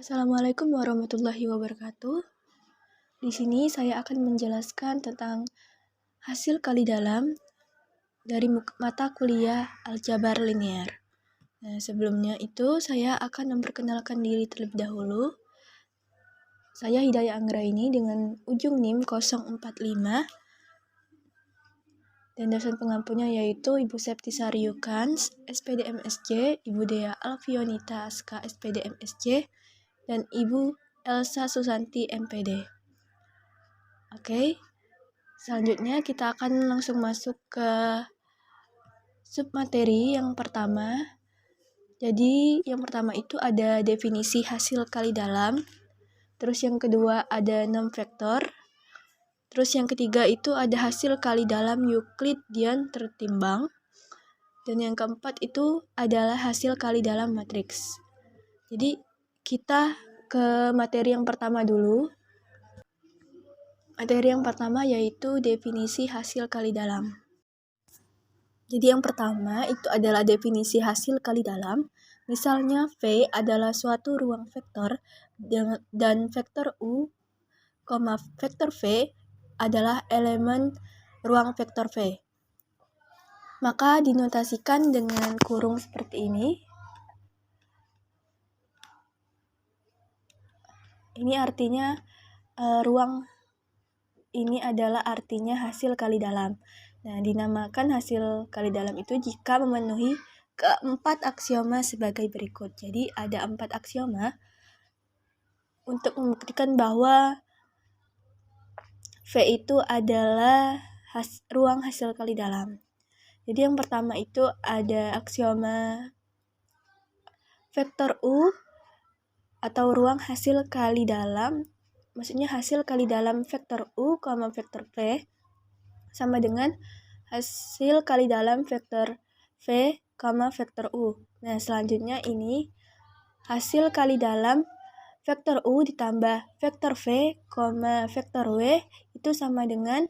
Assalamualaikum warahmatullahi wabarakatuh. Di sini saya akan menjelaskan tentang hasil kali dalam dari mata kuliah Aljabar Linear. Nah, sebelumnya itu saya akan memperkenalkan diri terlebih dahulu. Saya Hidayah Anggraini dengan ujung NIM 045 dan dosen pengampunya yaitu Ibu Septisari Yukans, SPD MSc, Ibu Dea Alfionita Aska, SPD MSc, dan Ibu Elsa Susanti MPD. Oke, selanjutnya kita akan langsung masuk ke submateri yang pertama. Jadi yang pertama itu ada definisi hasil kali dalam, terus yang kedua ada nom vektor, terus yang ketiga itu ada hasil kali dalam Euclidean tertimbang, dan yang keempat itu adalah hasil kali dalam matriks. Jadi kita ke materi yang pertama dulu. Materi yang pertama yaitu definisi hasil kali dalam. Jadi yang pertama itu adalah definisi hasil kali dalam. Misalnya V adalah suatu ruang vektor dan vektor U, vektor V adalah elemen ruang vektor V. Maka dinotasikan dengan kurung seperti ini. Ini artinya ruang ini adalah artinya hasil kali dalam. Nah, dinamakan hasil kali dalam itu jika memenuhi keempat aksioma sebagai berikut. Jadi, ada 4 aksioma untuk membuktikan bahwa V itu adalah ruang hasil kali dalam. Jadi, yang pertama itu ada aksioma vektor U atau ruang hasil kali dalam. Maksudnya hasil kali dalam vektor U, vektor V sama dengan hasil kali dalam vektor V, vektor U. Nah, selanjutnya ini hasil kali dalam vektor U ditambah vektor V, vektor W itu sama dengan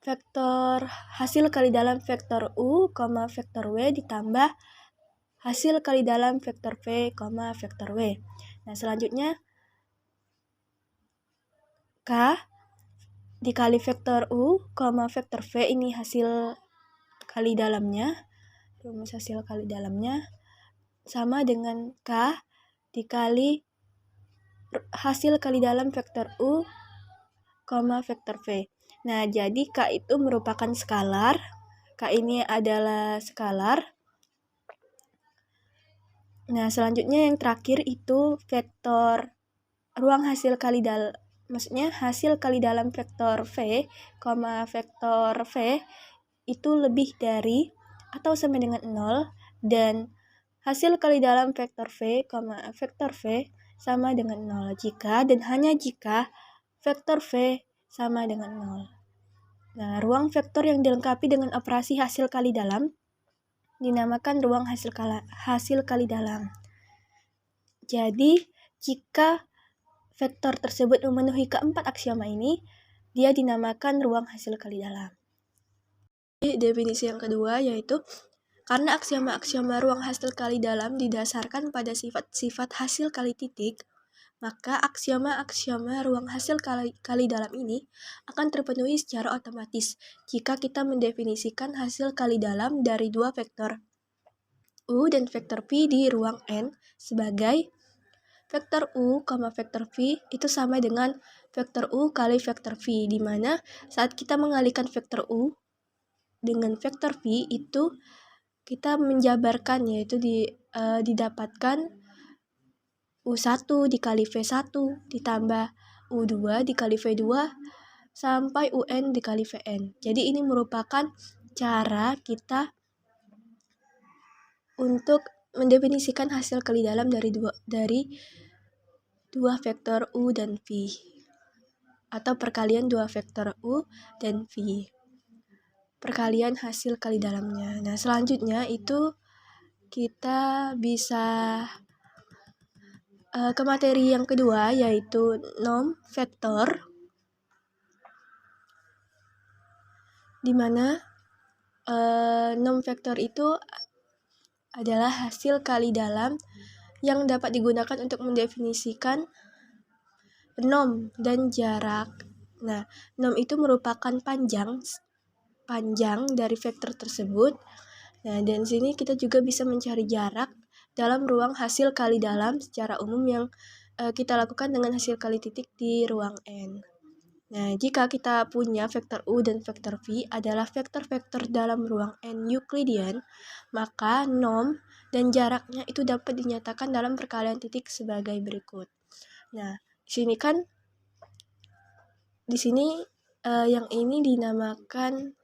vektor hasil kali dalam vektor U, vektor W ditambah hasil kali dalam vektor V, vektor W. Nah, selanjutnya K dikali vektor U, vektor V ini hasil kali dalamnya, rumus hasil kali dalamnya sama dengan K dikali hasil kali dalam vektor U, vektor V. Nah, jadi K itu merupakan skalar. K ini adalah skalar. Nah, selanjutnya yang terakhir itu vektor ruang hasil kali dalam, maksudnya hasil kali dalam vektor V, vektor V itu lebih dari atau sama dengan 0 dan hasil kali dalam vektor V, vektor V sama dengan 0 jika dan hanya jika vektor V sama dengan 0. Nah, ruang vektor yang dilengkapi dengan operasi hasil kali dalam dinamakan ruang hasil kali dalam. Jadi, jika vektor tersebut memenuhi keempat aksioma ini, dia dinamakan ruang hasil kali dalam. Definisi yang kedua yaitu karena aksioma-aksioma ruang hasil kali dalam didasarkan pada sifat-sifat hasil kali titik, maka aksioma-aksioma ruang hasil kali dalam ini akan terpenuhi secara otomatis jika kita mendefinisikan hasil kali dalam dari dua vektor U dan vektor P di ruang N sebagai vektor U, vektor V itu sama dengan vektor U kali vektor V, di mana saat kita mengalihkan vektor U dengan vektor V itu kita menjabarkan, yaitu didapatkan U1 dikali V1 ditambah U2 dikali V2 sampai UN dikali VN. Jadi ini merupakan cara kita untuk mendefinisikan hasil kali dalam dari dua vektor U dan V atau perkalian dua vektor U dan V, perkalian hasil kali dalamnya. Nah, selanjutnya itu kita bisa ke materi yang kedua yaitu nom vektor, di mana nom vektor itu adalah hasil kali dalam yang dapat digunakan untuk mendefinisikan nom dan jarak. Nah, nom itu merupakan panjang dari vektor tersebut. Nah, dan sini kita juga bisa mencari jarak dalam ruang hasil kali dalam secara umum yang kita lakukan dengan hasil kali titik di ruang N. Nah, jika kita punya vektor U dan vektor V adalah vektor-vektor dalam ruang N Euclidean, maka nom dan jaraknya itu dapat dinyatakan dalam perkalian titik sebagai berikut. Nah, di sini yang ini dinamakan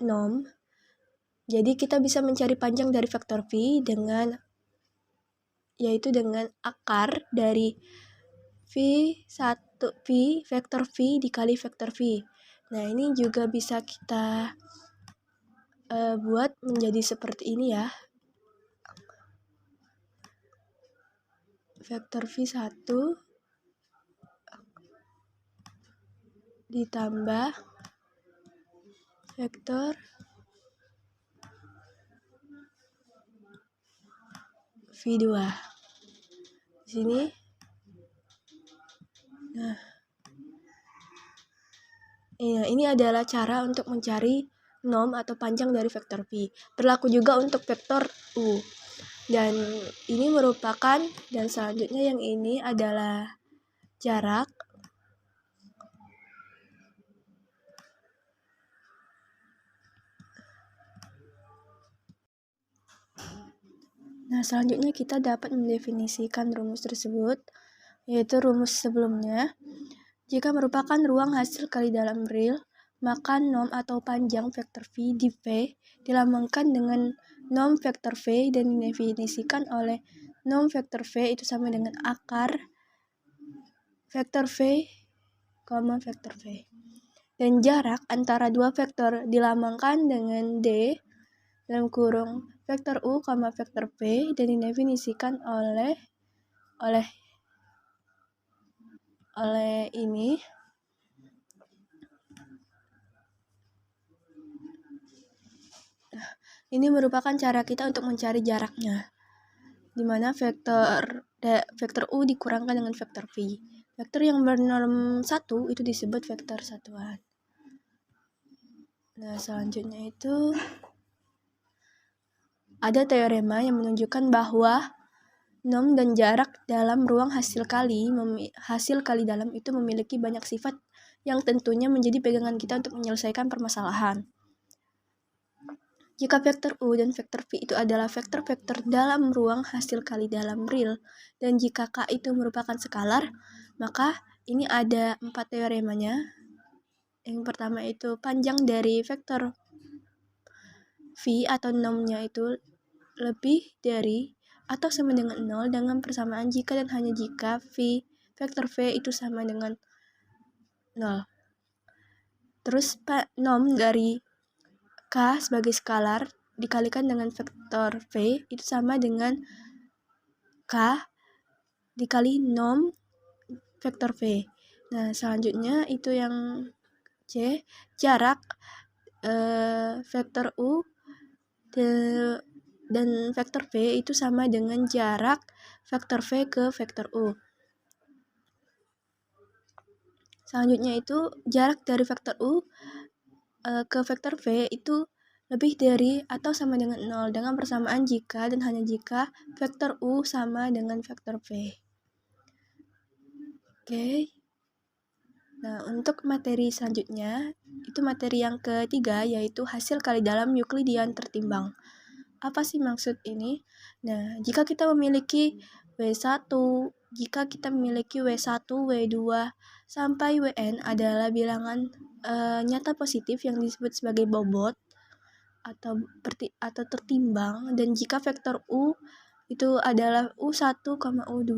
nom. Jadi kita bisa mencari panjang dari vektor V yaitu dengan akar dari vektor V dikali vektor V. Nah, ini juga bisa kita buat menjadi seperti ini ya. Vektor V1 ditambah vektor V2. Di sini. Nah, ini adalah cara untuk mencari nom atau panjang dari vektor V. Berlaku juga untuk vektor U. Dan ini merupakan, dan selanjutnya yang ini adalah jarak. Nah, selanjutnya kita dapat mendefinisikan rumus tersebut, yaitu rumus sebelumnya. Jika merupakan ruang hasil kali dalam real, maka nom atau panjang vektor V di V dilambangkan dengan nom vektor V dan didefinisikan oleh nom vektor V itu sama dengan akar vektor V, vektor V. Dan jarak antara dua vektor dilambangkan dengan D dalam kurung vektor U, vektor V dan didefinisikan oleh ini. Ini merupakan cara kita untuk mencari jaraknya, di mana vektor U dikurangkan dengan vektor V. Vektor yang bernorm 1 itu disebut vektor satuan. Nah, selanjutnya itu ada teorema yang menunjukkan bahwa nom dan jarak dalam ruang hasil kali dalam itu memiliki banyak sifat yang tentunya menjadi pegangan kita untuk menyelesaikan permasalahan. Jika vektor U dan vektor V itu adalah vektor-vektor dalam ruang hasil kali dalam real, dan jika K itu merupakan skalar, maka ini ada 4 teoremanya. Yang pertama itu panjang dari vektor V atau nomnya itu lebih dari atau sama dengan 0 dengan persamaan jika dan hanya jika vektor V itu sama dengan 0. Terus nom dari K sebagai skalar dikalikan dengan vektor V itu sama dengan K dikali nom vektor V. Nah, selanjutnya itu yang C, jarak vektor U dan vektor V itu sama dengan jarak vektor V ke vektor U. Selanjutnya itu jarak dari vektor U ke vektor V itu lebih dari atau sama dengan 0 dengan persamaan jika dan hanya jika vektor U sama dengan vektor V. Oke. Nah, untuk materi selanjutnya, itu materi yang ketiga, yaitu hasil kali dalam Euclidean tertimbang. Apa sih maksud ini? Nah, jika kita memiliki W1, W1, W2, sampai Wn adalah bilangan nyata positif yang disebut sebagai bobot atau tertimbang, dan jika vektor U itu adalah U1, U2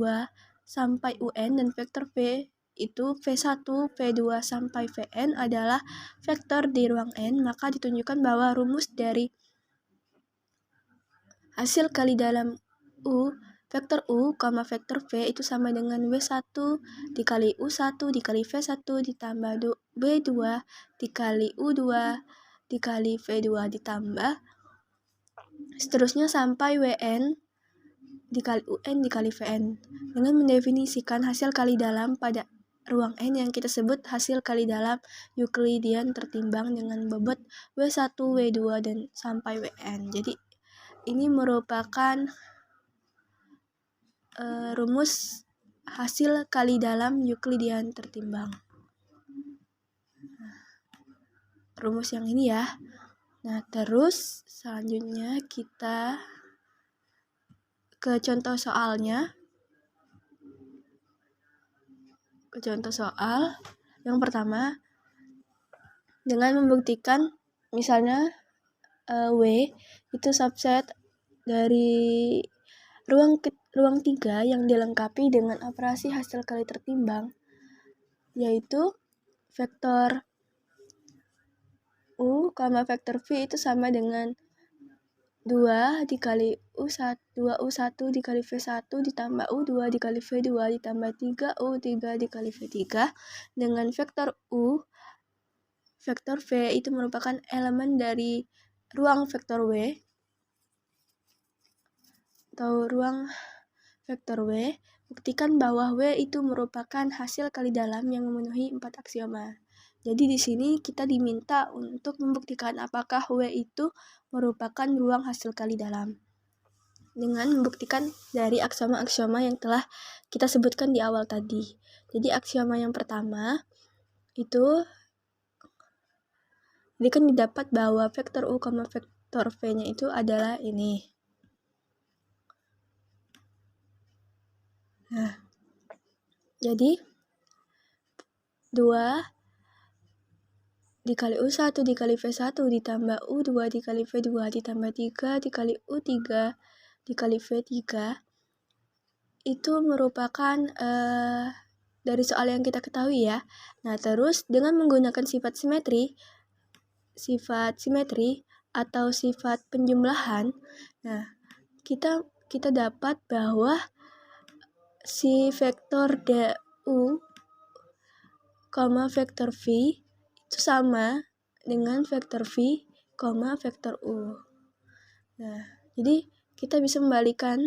sampai UN, dan vektor V itu V1, V2 sampai Vn adalah vektor di ruang N, maka ditunjukkan bahwa rumus dari hasil kali dalam vektor U, vektor V itu sama dengan W1 dikali U1 dikali V1 ditambah W2 dikali U2 dikali V2 ditambah Seterusnya sampai Wn dikali Un dikali Vn dengan mendefinisikan hasil kali dalam pada ruang N yang kita sebut hasil kali dalam Euclidean tertimbang dengan bobot W1, W2, dan sampai Wn. Jadi ini merupakan rumus hasil kali dalam Euclidean tertimbang. Rumus yang ini ya. Nah, terus selanjutnya kita ke contoh soalnya. Ke contoh soal yang pertama, dengan membuktikan misalnya W itu subset dari ruang 3 yang dilengkapi dengan operasi hasil kali tertimbang, yaitu vektor U, vektor V itu sama dengan 2 dikali U1 dikali V1 ditambah U2 dikali V2 ditambah 3U3 dikali V3 dengan vektor U, vektor V itu merupakan elemen dari ruang vektor W atau ruang vektor W. Buktikan bahwa W itu merupakan hasil kali dalam yang memenuhi 4 aksioma. Jadi di sini kita diminta untuk membuktikan apakah W itu merupakan ruang hasil kali dalam dengan membuktikan dari aksioma-aksioma yang telah kita sebutkan di awal tadi. Jadi aksioma yang pertama itu jadi kan didapat bahwa vektor U, vektor V-nya itu adalah ini. Nah, jadi 2 dikali U1 dikali V1 ditambah U2 dikali V2 ditambah 3 dikali U3 dikali V3 itu merupakan dari soal yang kita ketahui ya. Nah, terus dengan menggunakan sifat simetri atau sifat penjumlahan, nah kita dapat bahwa si vektor DU, vektor V itu sama dengan vektor V, vektor U. Nah, jadi kita bisa membalikan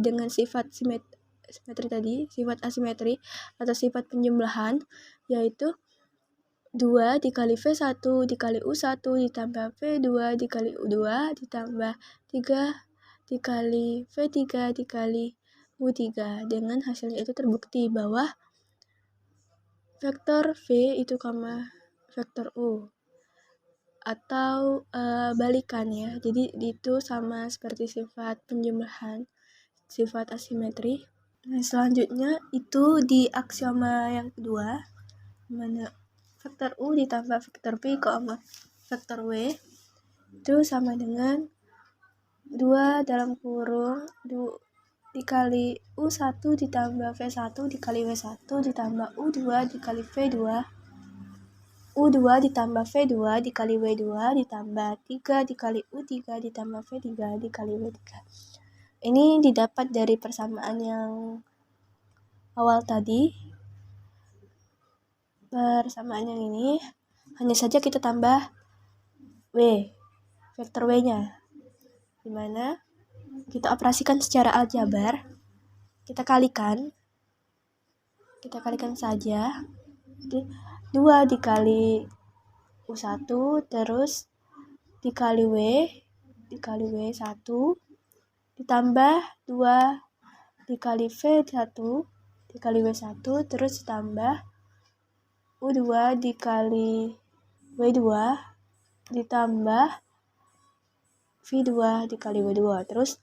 dengan sifat simetri tadi, sifat asimetri atau sifat penjumlahan, yaitu 2 dikali V1 dikali U1 ditambah V2 dikali U2 ditambah 3 dikali V3 dikali U3. Dengan hasilnya itu terbukti bahwa vektor V itu vektor U atau balikan ya. Jadi itu sama seperti sifat penjumlahan, sifat asimetri. Nah, selanjutnya itu di aksioma yang kedua, mana vektor U ditambah vektor V, vektor W itu sama dengan 2 dalam kurung dikali U1 ditambah V1 dikali W1 ditambah U2 dikali V2 U2 ditambah V2 dikali W2 ditambah 3 dikali U3 ditambah V3 dikali W3. Ini didapat dari persamaan yang awal tadi. Persamaan yang ini hanya saja kita tambah W, vektor W-nya, dimana kita operasikan secara aljabar, kita kalikan saja. Jadi 2 dikali U1 terus dikali W1 ditambah 2 dikali V1 dikali W1 terus ditambah U2 dikali W2 ditambah V2 dikali W2 terus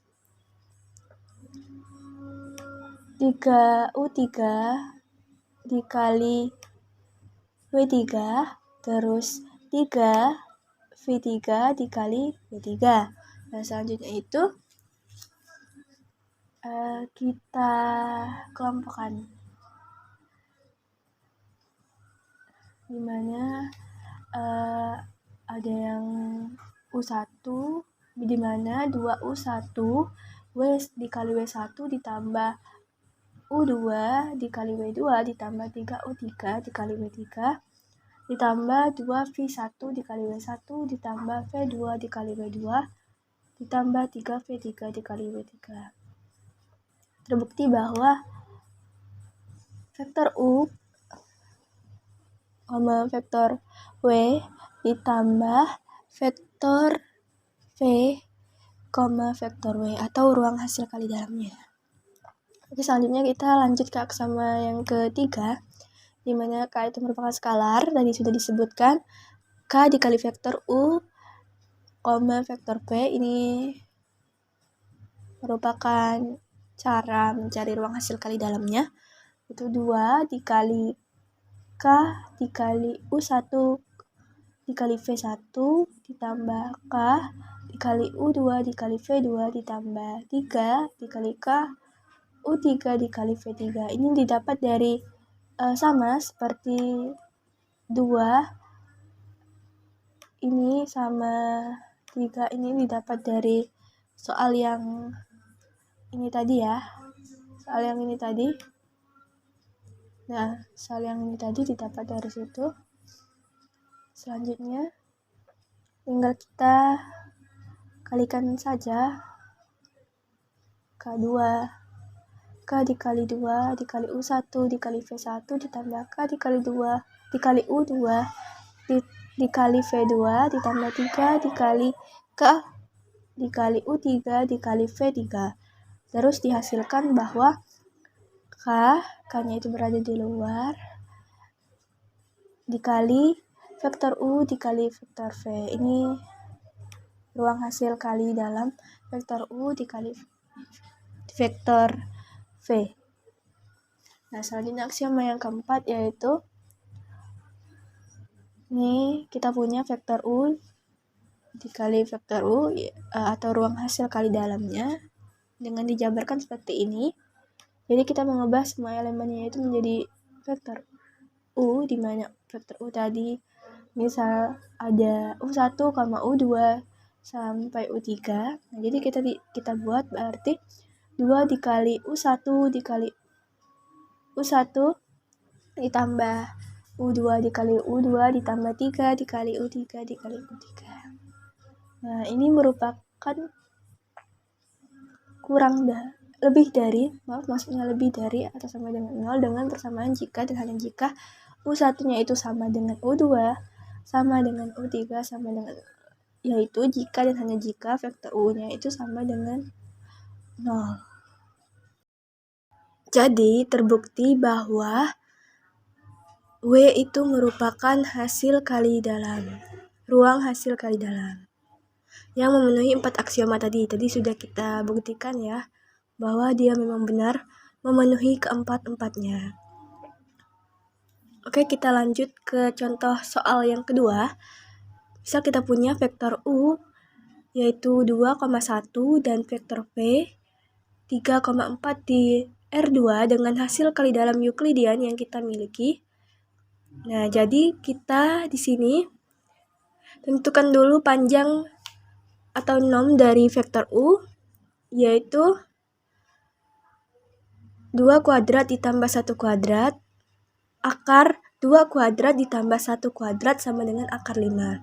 3U3 dikali W3 terus 3V3 dikali W3. Nah, selanjutnya itu kita kelompokkan, dimana ada yang U1 dimana 2U1 W dikali W1 ditambah U2 dikali W2 ditambah 3U3 dikali W3 ditambah 2V1 dikali W1 ditambah V2 dikali W2 ditambah 3V3 dikali W3. Terbukti bahwa vektor U, vektor W ditambah vektor V, vektor W atau ruang hasil kali dalamnya. Oke, selanjutnya kita lanjut ke aksama yang ketiga, di mana K itu merupakan skalar. Tadi sudah disebutkan K dikali vektor U, vektor V ini merupakan cara mencari ruang hasil kali dalamnya. Itu 2 dikali K dikali U1 dikali V1 ditambah K dikali U2 dikali V2 ditambah 3 dikali K U3 dikali V3. Ini didapat dari sama seperti 2 ini sama 3 ini didapat dari soal yang ini tadi ya. Soal yang ini tadi. Nah, soal yang ini tadi didapat dari situ. Selanjutnya tinggal kita kalikan saja K2. K dikali 2 dikali U1 dikali V1 ditambah K dikali 2 dikali U2 dikali V2 ditambah 3 dikali K dikali U3 dikali V3. Terus dihasilkan bahwa K-nya itu berada di luar dikali vektor U dikali vektor V. Ini ruang hasil kali dalam vektor U dikali vektor V. Nah, selanjutnya aksioma yang keempat yaitu ini kita punya vektor U dikali vektor U atau ruang hasil kali dalamnya dengan dijabarkan seperti ini. Jadi kita mengubah semua elemennya itu menjadi vektor U, di mana vektor U tadi misal ada U1, U2 sampai U3. Nah, jadi kita buat berarti 2 dikali U1 dikali U1 ditambah U2 dikali U2 ditambah 3 dikali U3 dikali U3. Nah, ini merupakan lebih dari atau sama dengan 0 dengan persamaan jika dan hanya jika U1-nya itu sama dengan U2, sama dengan U3, sama dengan, yaitu jika dan hanya jika vektor U-nya itu sama dengan 0. Jadi terbukti bahwa W itu merupakan hasil kali dalam, ruang hasil kali dalam yang memenuhi 4 aksioma tadi. Tadi sudah kita buktikan ya bahwa dia memang benar memenuhi keempat-empatnya. Oke, kita lanjut ke contoh soal yang kedua. Misal kita punya vektor U yaitu 2,1 dan vektor V 3,4 di R2 dengan hasil kali dalam Euklidian yang kita miliki. Nah, jadi kita di sini tentukan dulu panjang atau nom dari vektor U yaitu 2 kuadrat ditambah 1 kuadrat, akar 2 kuadrat ditambah 1 kuadrat sama dengan akar 5.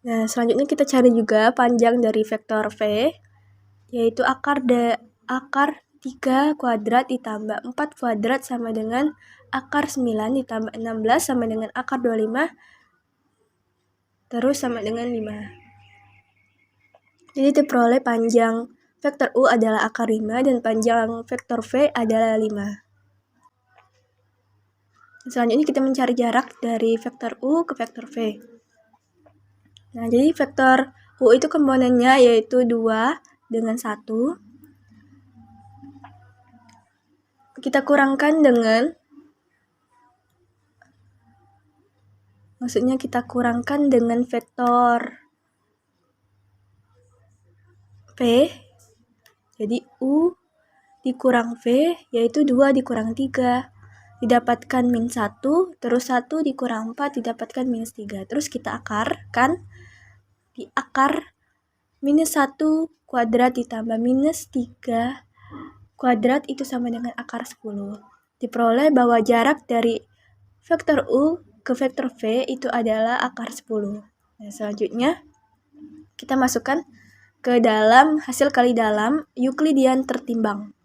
Nah, selanjutnya kita cari juga panjang dari vektor V, yaitu akar 3 kuadrat ditambah 4 kuadrat sama dengan akar 9 ditambah 16 sama dengan akar 25, terus sama dengan 5. Jadi diperoleh panjang vektor U adalah akar 5 dan panjang vektor V adalah 5. Selanjutnya kita mencari jarak dari vektor U ke vektor V. Nah, jadi vektor U itu komponennya yaitu 2 dengan 1. Kita kurangkan dengan, kita kurangkan dengan vektor V. Jadi U dikurang V yaitu 2 dikurang 3 didapatkan min 1, terus 1 dikurang 4 didapatkan minus 3. Terus kita akarkan, di akar minus 1 kuadrat ditambah minus 3 kuadrat itu sama dengan akar 10. Diperoleh bahwa jarak dari vektor U ke vektor V itu adalah akar 10. Nah, selanjutnya kita masukkan ke dalam hasil kali dalam Euklidian tertimbang.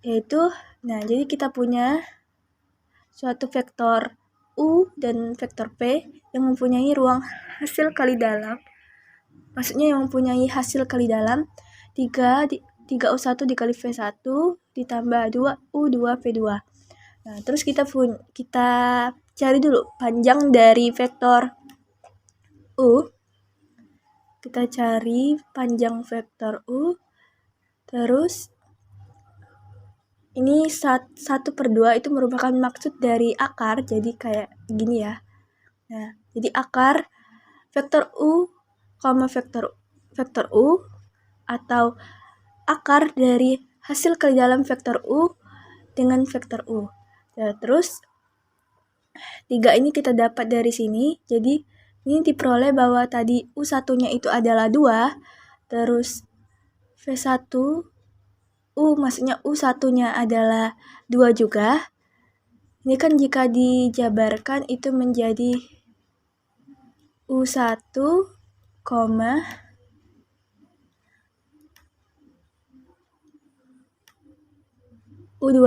Yaitu, jadi kita punya suatu vektor U dan vektor P yang mempunyai ruang hasil kali dalam. Maksudnya yang mempunyai hasil kali dalam 3U1 dikali V1 ditambah 2U2 V2. Nah, terus kita cari dulu panjang dari vektor U. Kita cari panjang vektor U. Terus ini 1/2 itu merupakan maksud dari akar, jadi kayak gini ya. Nah, jadi akar vektor U, vektor U atau akar dari hasil kali dalam vektor U dengan vektor U. Nah, terus 3 ini kita dapat dari sini, jadi ini diperoleh bahwa tadi U1-nya itu adalah 2, terus V1 maksudnya U1-nya adalah 2 juga. Ini kan jika dijabarkan itu menjadi U1, U2.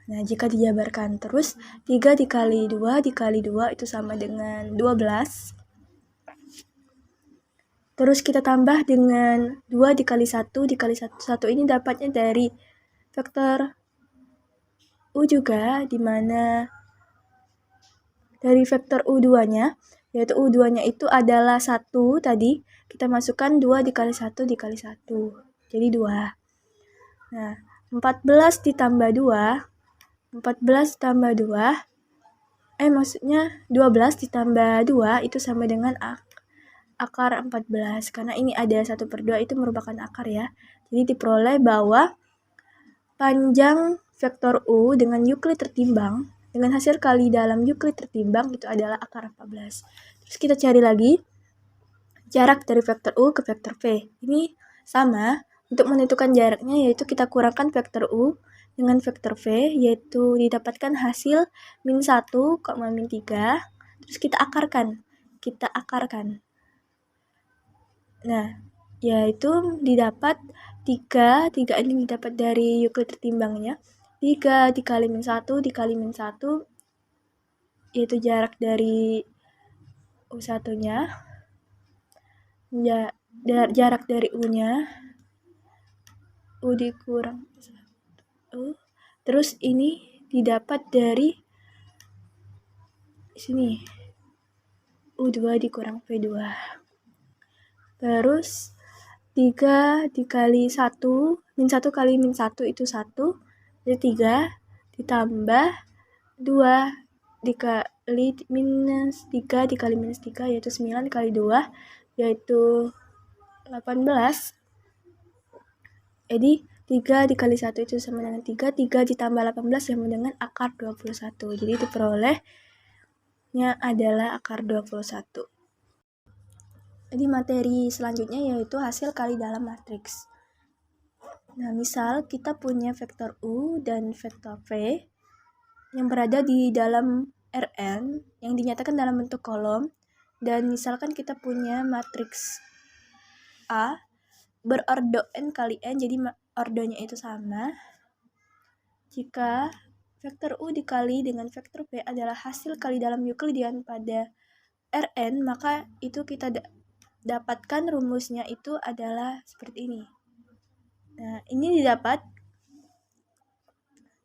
Nah, jika dijabarkan terus 3 dikali 2 itu sama dengan 12. Terus kita tambah dengan 2 dikali 1 ini dapatnya dari vektor U juga, di mana dari vektor U2-nya, yaitu U2-nya itu adalah 1 tadi, kita masukkan 2 dikali 1 jadi 2. Nah, 14 ditambah 2 maksudnya 12 ditambah 2 itu sama dengan akar 14, karena ini ada 1/2 itu merupakan akar ya. Jadi diperoleh bahwa panjang vektor U dengan Euclid tertimbang, dengan hasil kali dalam Euclid tertimbang itu adalah akar 14. Terus kita cari lagi jarak dari vektor U ke vektor V. Ini sama, untuk menentukan jaraknya yaitu kita kurangkan vektor U dengan vektor V, yaitu didapatkan hasil -1, -3, terus kita akarkan. Nah, yaitu didapat 3 ini didapat dari Euclid tertimbangnya. 3 dikali -1 dikali -1, yaitu jarak dari U1-nya. Jarak dari U-nya. U dikurang 1. Terus ini didapat dari sini. U2 dikurang V2. Terus 3 dikali 1, -1 kali -1 itu 1, jadi 3 ditambah 2 dikali -3 dikali -3 yaitu 9 kali 2 yaitu 18. Jadi 3 dikali 1 itu sama dengan 3 ditambah 18 sama dengan akar 21. Jadi diperolehnya adalah akar 21. Jadi materi selanjutnya yaitu hasil kali dalam matriks. Nah, misal kita punya vektor U dan vektor V yang berada di dalam Rn yang dinyatakan dalam bentuk kolom, dan misalkan kita punya matriks A berordo n kali n, jadi ordonya itu sama. Jika vektor U dikali dengan vektor V adalah hasil kali dalam Euklidian pada Rn, maka itu kita dapatkan rumusnya itu adalah seperti ini. Nah, ini didapat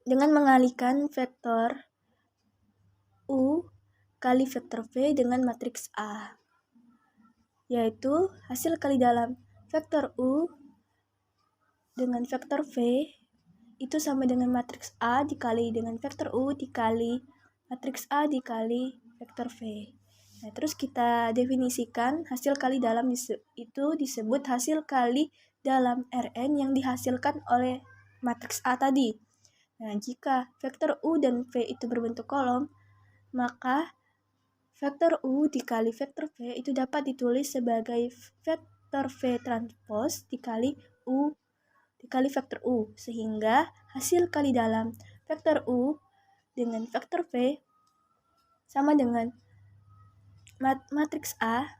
dengan mengalihkan vektor U kali vektor V dengan matriks A, yaitu hasil kali dalam vektor U dengan vektor V itu sama dengan matriks A dikali dengan vektor U dikali matriks A dikali vektor V. Nah, terus kita definisikan hasil kali dalam itu disebut hasil kali dalam Rn yang dihasilkan oleh matriks A tadi. Nah, jika vektor U dan V itu berbentuk kolom, maka vektor U dikali vektor V itu dapat ditulis sebagai vektor V transpose dikali U dikali vektor U, sehingga hasil kali dalam vektor U dengan vektor V sama dengan matriks A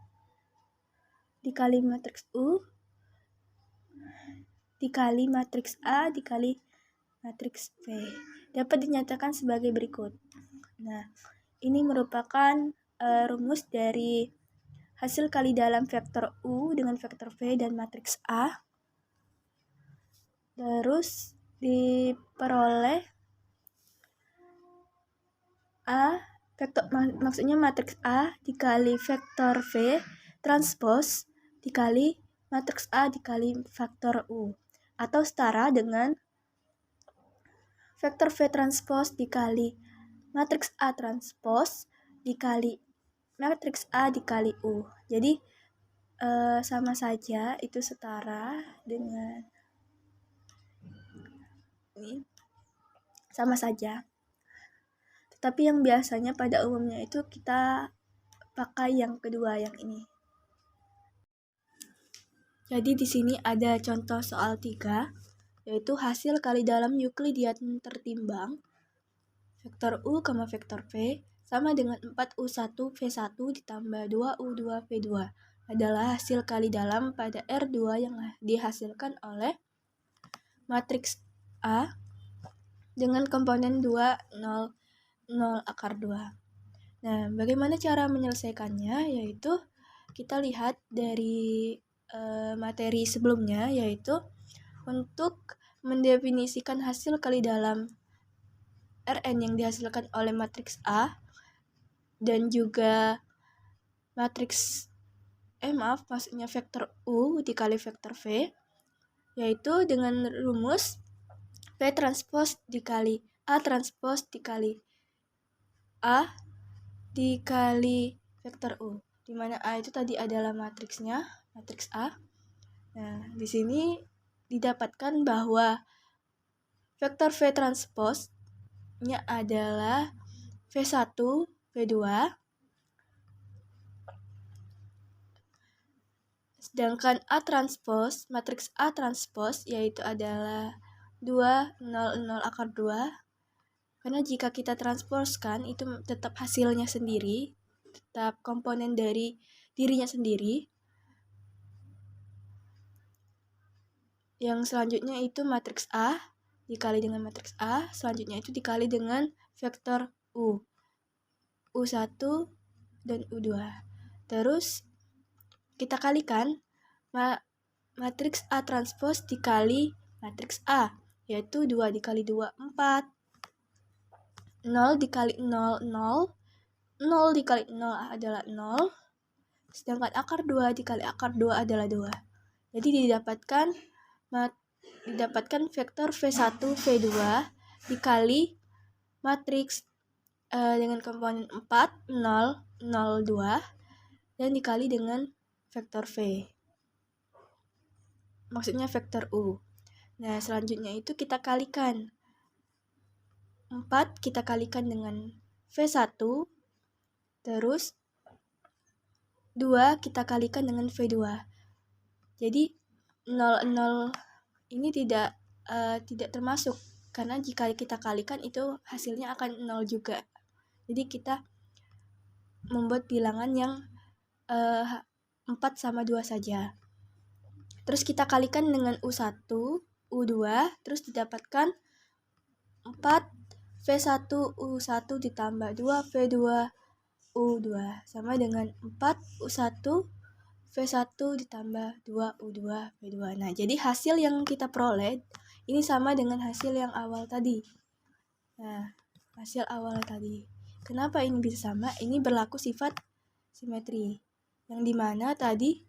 dikali matriks U dikali matriks A dikali matriks V dapat dinyatakan sebagai berikut. Nah, ini merupakan rumus dari hasil kali dalam vektor U dengan vektor V dan matriks A. Terus diperoleh A vektor maksudnya matriks A dikali vektor V transpos dikali matriks A dikali vektor U, atau setara dengan vektor V transpos dikali matriks A transpos dikali matriks A dikali U. Jadi sama saja, itu setara dengan ini, sama saja. Tetapi yang biasanya pada umumnya itu kita pakai yang kedua, yang ini. Jadi di sini ada contoh soal 3, yaitu hasil kali dalam Euklidian tertimbang vektor U, vektor V sama dengan 4U1 V1 ditambah 2U2 V2 adalah hasil kali dalam pada R2 yang dihasilkan oleh matriks A dengan komponen 2, 0, 0 akar 2. Nah, bagaimana cara menyelesaikannya? Yaitu kita lihat dari materi sebelumnya, yaitu untuk mendefinisikan hasil kali dalam Rn yang dihasilkan oleh matriks A dan juga matriks maksudnya vektor U dikali vektor V, yaitu dengan rumus V transpos dikali A transpos dikali A dikali vektor U, di mana A itu tadi adalah matriksnya, matriks A. Nah, di sini didapatkan bahwa vektor V transposnya adalah V1, V2, sedangkan A transpos, matriks A transpos yaitu adalah 2, 0, 0 akar 2. Karena jika kita transposkan itu tetap hasilnya sendiri, tetap komponen dari dirinya sendiri. Yang selanjutnya itu matriks A dikali dengan matriks A, selanjutnya itu dikali dengan vektor U, U1 dan U2. Terus kita kalikan matriks A transpos dikali matriks A, yaitu 2 dikali 2, 4. 0 dikali 0, 0. 0 dikali 0 adalah 0. Sedangkan akar 2 dikali akar 2 adalah 2. Jadi didapatkan vektor V1, V2 dikali matriks dengan komponen 4, 0, 0, 2 dan dikali dengan vektor V. Maksudnya vektor U. Nah, selanjutnya itu kita kalikan. 4 kita kalikan dengan V1, terus 2 kita kalikan dengan V2. Jadi 0, 0 ini tidak termasuk, karena jika kita kalikan itu hasilnya akan 0 juga. Jadi kita membuat bilangan yang 4 sama 2 saja. Terus kita kalikan dengan U1, U2, terus didapatkan 4 V1 U1 ditambah 2 V2 U2 sama dengan 4 U1 V1 ditambah 2 U2 V2. Nah, jadi hasil yang kita peroleh ini sama dengan hasil yang awal tadi. Nah, hasil awal tadi. Kenapa ini bisa sama? Ini berlaku sifat simetri. Yang dimana tadi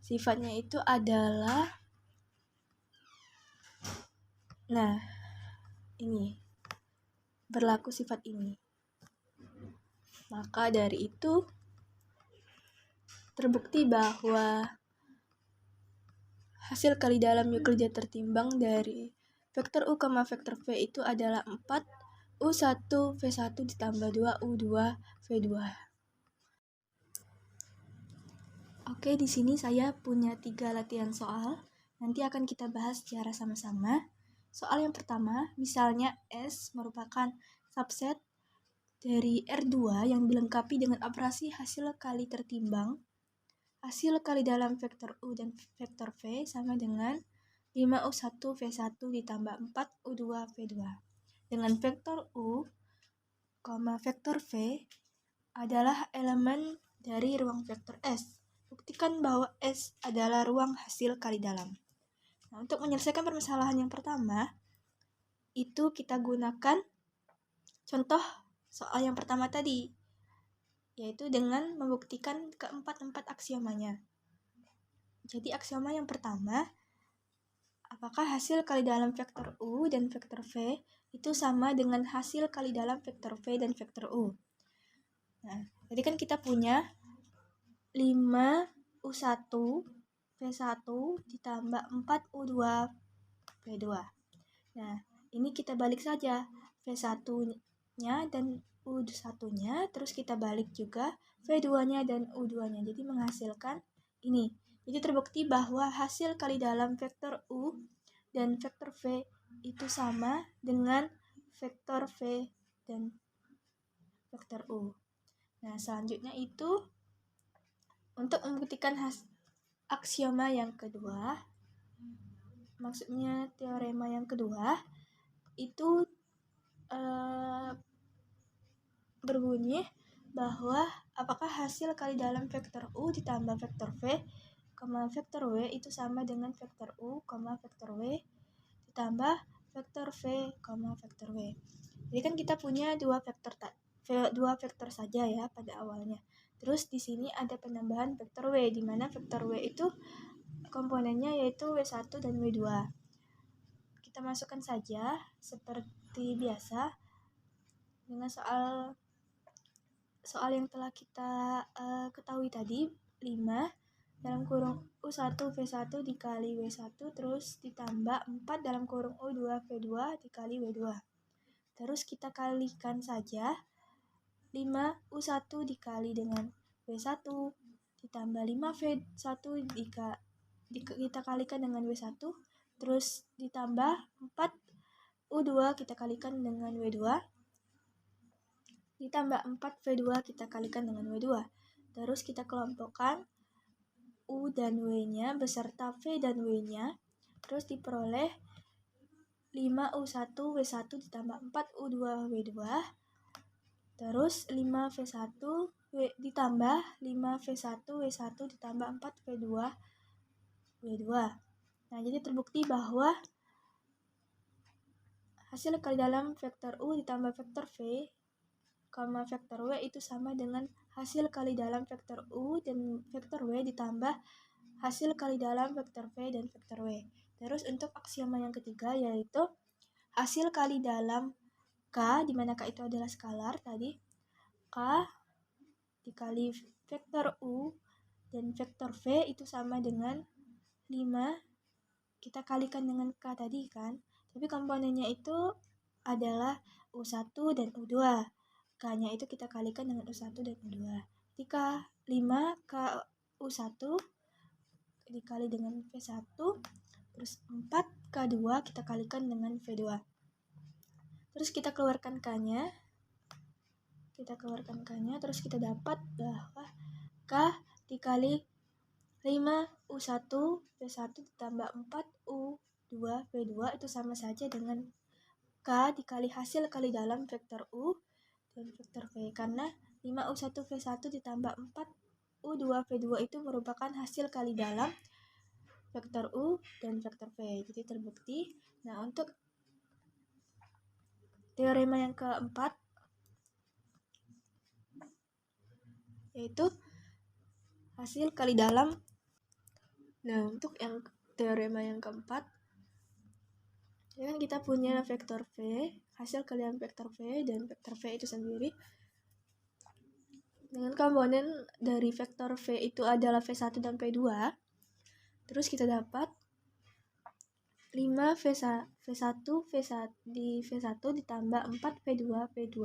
sifatnya itu adalah, nah, ini berlaku sifat ini. Maka dari itu terbukti bahwa hasil kali dalam Euclidean tertimbang dari vektor U, vektor V itu adalah 4 U1 V1 ditambah 2 U2 V2. Oke, di sini saya punya 3 latihan soal. Nanti akan kita bahas secara sama-sama. Soal yang pertama, misalnya S merupakan subset dari R2 yang dilengkapi dengan operasi hasil kali tertimbang hasil kali dalam vektor U dan vektor V sama dengan 5U1 V1 ditambah 4U2 V2. Dengan vektor U, vektor V adalah elemen dari ruang vektor S. Buktikan bahwa S adalah ruang hasil kali dalam. Nah, untuk menyelesaikan permasalahan yang pertama, itu kita gunakan contoh soal yang pertama tadi, yaitu dengan membuktikan keempat aksiomanya. Jadi aksioma yang pertama, apakah hasil kali dalam vektor U dan vektor V itu sama dengan hasil kali dalam vektor V dan vektor U? Nah, jadi kan kita punya 5U1 V1 ditambah 4U2 V2. Nah, ini kita balik saja V1-nya dan U1-nya, terus kita balik juga V2-nya dan U2-nya. Jadi menghasilkan ini. Jadi terbukti bahwa hasil kali dalam vektor U dan vektor V itu sama dengan vektor V dan vektor U. Nah, selanjutnya itu untuk membuktikan aksioma yang kedua, maksudnya teorema yang kedua, itu berbunyi bahwa apakah hasil kali dalam vektor U ditambah vektor V, vektor W itu sama dengan vektor U, vektor W ditambah vektor V, vektor W. Jadi kan kita punya dua vektor saja ya pada awalnya. Terus di sini ada penambahan vektor W, di mana vektor W itu komponennya yaitu W1 dan W2. Kita masukkan saja seperti biasa dengan soal yang telah kita ketahui tadi, 5 dalam kurung U1 V1 dikali W1 terus ditambah 4 dalam kurung U2 V2 dikali W2. Terus kita kalikan saja 5U1 dikali dengan W1 ditambah 5V1 kita kalikan dengan W1 terus ditambah 4U2 kita kalikan dengan W2 ditambah 4V2 kita kalikan dengan W2. Terus kita kelompokkan U dan W-nya beserta V dan W-nya. Terus diperoleh 5U1 W1 ditambah 4U2 W2. Terus 5V1 ditambah 5V1 W1 ditambah 4V2 W2. Nah, jadi terbukti bahwa hasil kali dalam vektor U ditambah vektor V, vektor W itu sama dengan hasil kali dalam vektor U dan vektor W ditambah hasil kali dalam vektor V dan vektor W. Terus untuk aksioma yang ketiga yaitu hasil kali dalam K, di mana K itu adalah skalar tadi. K dikali vektor U dan vektor V itu sama dengan 5. Kita kalikan dengan K tadi kan. Tapi komponennya itu adalah U1 dan U2. K-nya itu kita kalikan dengan U1 dan U2. Jika 5 K U1 dikali dengan V1, terus 4 K2 kita kalikan dengan V2. Terus kita keluarkan K-nya. Terus kita dapat bahwa K dikali 5U1 V1 ditambah 4U2 V2 itu sama saja dengan K dikali hasil kali dalam vektor U dan vektor V, karena 5U1 V1 ditambah 4U2 V2 itu merupakan hasil kali dalam vektor U dan vektor V. Jadi terbukti. Nah, untuk teorema yang keempat yaitu hasil kali dalam. Nah, untuk yang teorema yang keempat, ya kan kita punya vektor V, hasil kali dalam vektor V dan vektor V itu sendiri dengan komponen dari vektor V itu adalah V1 dan V2. Terus kita dapat 5V1 di V1 ditambah 4V2 V2.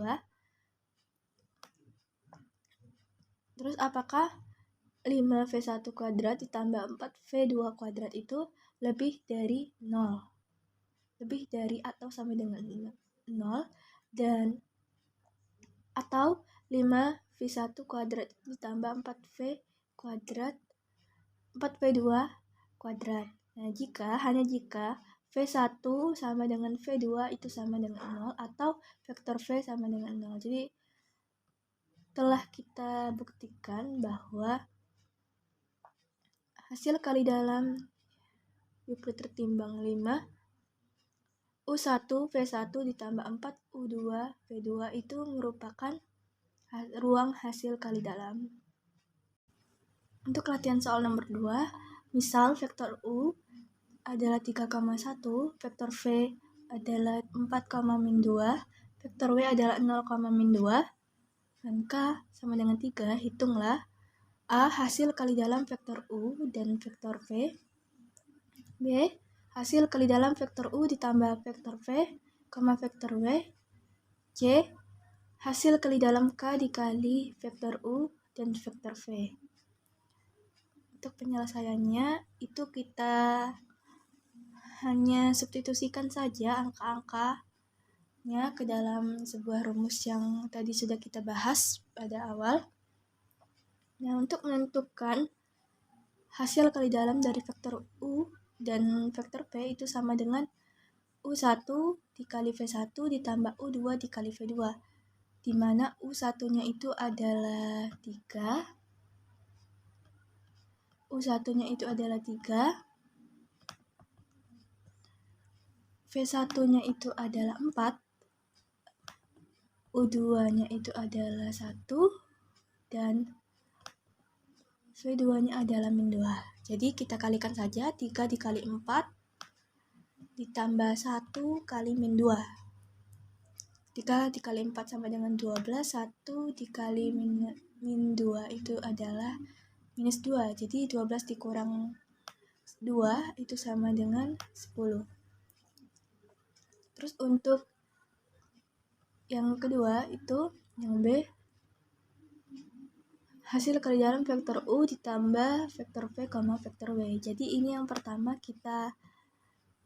Terus apakah 5V1 kuadrat ditambah 4V2 kuadrat itu lebih dari 0? Lebih dari atau sama dengan 0, dan atau 5V1 kuadrat ditambah 4V kuadrat 4V2 kuadrat. Nah, hanya jika V1 sama dengan V2 itu sama dengan 0 atau vektor V sama dengan 0. Jadi telah kita buktikan bahwa hasil kali dalam Euclid tertimbang 5 U1 V1 ditambah 4 U2 V2 itu merupakan ruang hasil kali dalam. Untuk latihan soal nomor 2, misal vektor U adalah 3,1, vektor V adalah 4,-2, vektor W adalah 0,-2, dan K sama dengan 3. Hitunglah A. Hasil kali dalam vektor U dan vektor V. B. Hasil kali dalam vektor U ditambah vektor V, vektor W. C. Hasil kali dalam K dikali vektor U dan vektor V. Untuk penyelesaiannya, itu kita hanya substitusikan saja angka-angkanya ke dalam sebuah rumus yang tadi sudah kita bahas pada awal. Nah, untuk menentukan hasil kali dalam dari vektor U dan vektor V itu sama dengan U1 dikali V1 ditambah U2 dikali V2, di mana U1-nya itu adalah 3, U1-nya itu adalah 3, V1-nya itu adalah 4, U2-nya itu adalah 1, dan V2-nya adalah -2. Jadi kita kalikan saja 3 dikali 4 ditambah 1 kali -2. 3 dikali 4 sama dengan 12, 1 dikali -2 itu adalah -2. Jadi 12 dikurang 2 itu sama dengan 10. Terus untuk yang kedua itu yang B, hasil kali dalam vektor U ditambah vektor V, vektor W. Jadi ini yang pertama kita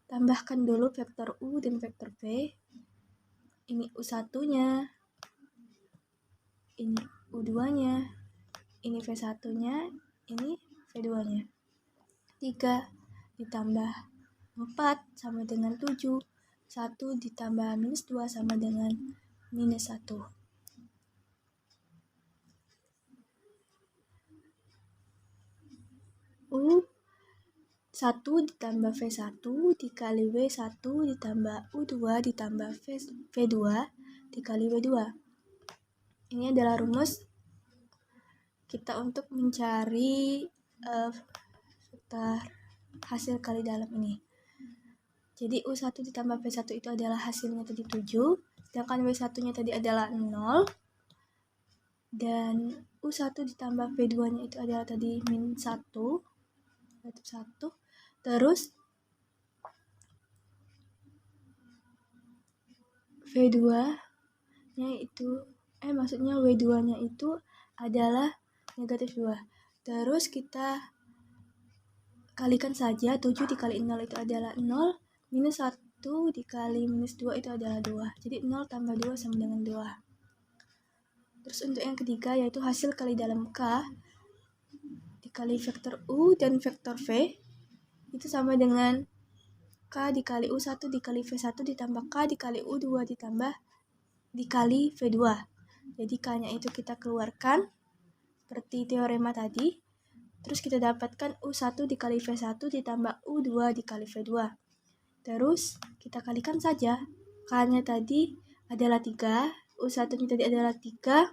tambahkan dulu vektor U dan vektor V. Ini U1-nya, ini U2-nya, ini V1-nya, ini V2-nya. 3 ditambah 4 sama dengan 7. 1 ditambah -2 sama dengan -1. U1 ditambah V1 dikali W1 ditambah U2 ditambah V2 dikali W2. Ini adalah rumus kita untuk mencari vektor hasil kali dalam ini. Jadi U1 ditambah V1 itu adalah hasilnya tadi 7, sedangkan W1-nya tadi adalah 0, dan U1 ditambah V2-nya itu adalah tadi -1, terus V2-nya itu, maksudnya W2-nya itu adalah -2. Terus kita kalikan saja, 7 dikali 0 itu adalah 0, -1 dikali -2 itu adalah 2. Jadi 0 tambah 2 sama dengan 2. Terus untuk yang ketiga yaitu hasil kali dalam K dikali vektor U dan vektor V itu sama dengan K dikali U1 dikali V1 ditambah K dikali U2 ditambah dikali V2. Jadi K-nya itu kita keluarkan seperti teorema tadi. Terus kita dapatkan U1 dikali V1 ditambah U2 dikali V2. Terus kita kalikan saja. K-nya tadi adalah 3, U1-nya tadi adalah 3,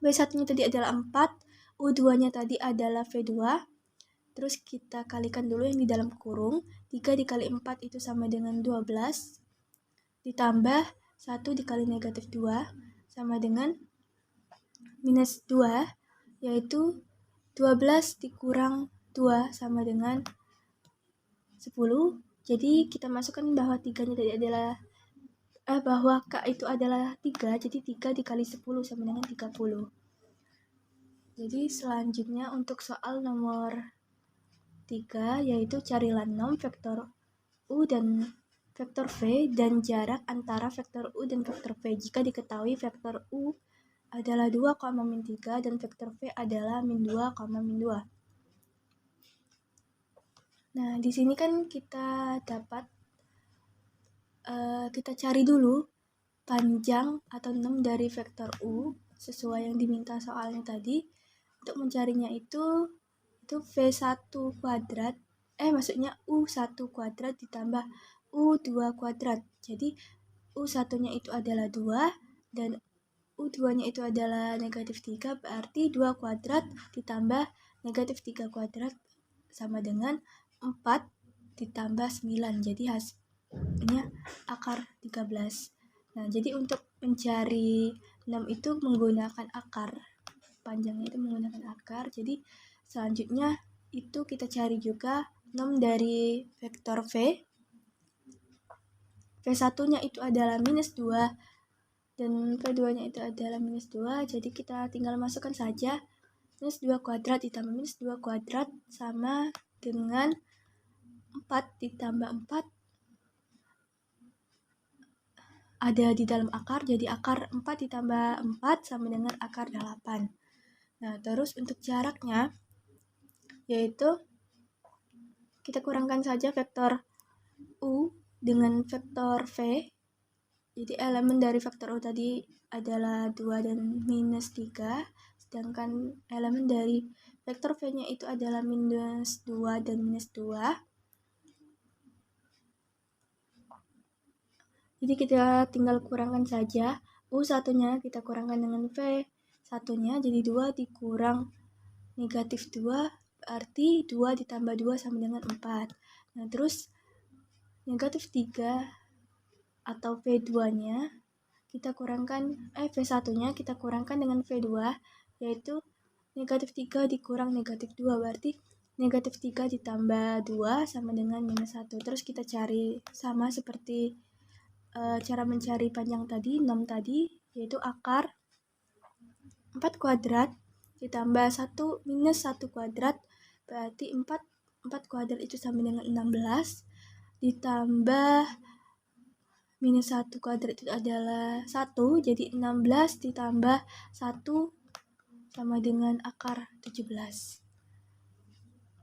W1-nya tadi adalah 4, U2-nya tadi adalah V2. Terus kita kalikan dulu yang di dalam kurung. 3 dikali 4 itu sama dengan 12. Ditambah 1 dikali -2 sama dengan -2, yaitu 12 dikurang 2 sama dengan 10. Jadi kita masukkan bahwa 3-nya tadi adalah bahwa K itu adalah 3, jadi 3 dikali 10 sama dengan 30. Jadi selanjutnya untuk soal nomor 3 yaitu carilah nom vektor U dan vektor V dan jarak antara vektor U dan vektor V jika diketahui vektor U adalah 2, -3 dan vektor V adalah -2, -2. Nah, di sini kan kita cari dulu panjang atau 6 dari vektor U sesuai yang diminta soalnya tadi. Untuk mencarinya itu V1 kuadrat, maksudnya U1 kuadrat ditambah U2 kuadrat. Jadi U1-nya itu adalah 2 dan U2-nya itu adalah negatif 3, berarti 2 kuadrat ditambah negatif 3 kuadrat sama dengan 4 ditambah 9. Jadi hasilnya akar 13. Nah, jadi untuk mencari 6 itu menggunakan akar. Panjangnya itu menggunakan akar. Jadi selanjutnya itu kita cari juga 6 dari vektor V. V1-nya itu adalah minus 2 dan V2-nya itu adalah minus 2. Jadi kita tinggal masukkan saja minus 2 kuadrat ditambah minus 2 kuadrat sama dengan 4 ditambah 4 ada di dalam akar, jadi akar 4 ditambah 4 sama dengan akar 8. Nah, terus untuk jaraknya, yaitu kita kurangkan saja vektor U dengan vektor V. Jadi elemen dari vektor U tadi adalah 2 dan minus 3, sedangkan elemen dari vektor V-nya itu adalah minus 2 dan minus 2. Jadi kita tinggal kurangkan saja. U1-nya kita kurangkan dengan V1-nya, jadi 2 dikurang negatif 2, berarti 2 ditambah 2 sama dengan 4. Nah, terus negatif 3 atau V2-nya kita kurangkan, V1-nya kita kurangkan dengan V2, yaitu negatif 3 dikurang negatif 2, berarti negatif 3 ditambah 2 sama dengan minus 1. Terus kita cari sama seperti cara mencari panjang tadi, 6 tadi, yaitu akar 4 kuadrat ditambah 1 minus 1 kuadrat, berarti 4 kuadrat itu sama dengan 16, ditambah minus 1 kuadrat itu adalah 1, jadi 16 ditambah 1 sama dengan akar 17.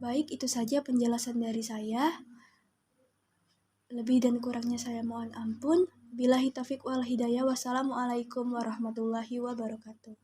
Baik, itu saja penjelasan dari saya. Lebih dan kurangnya saya mohon ampun. Billahi taufiq wal hidayah. Wassalamualaikum warahmatullahi wabarakatuh.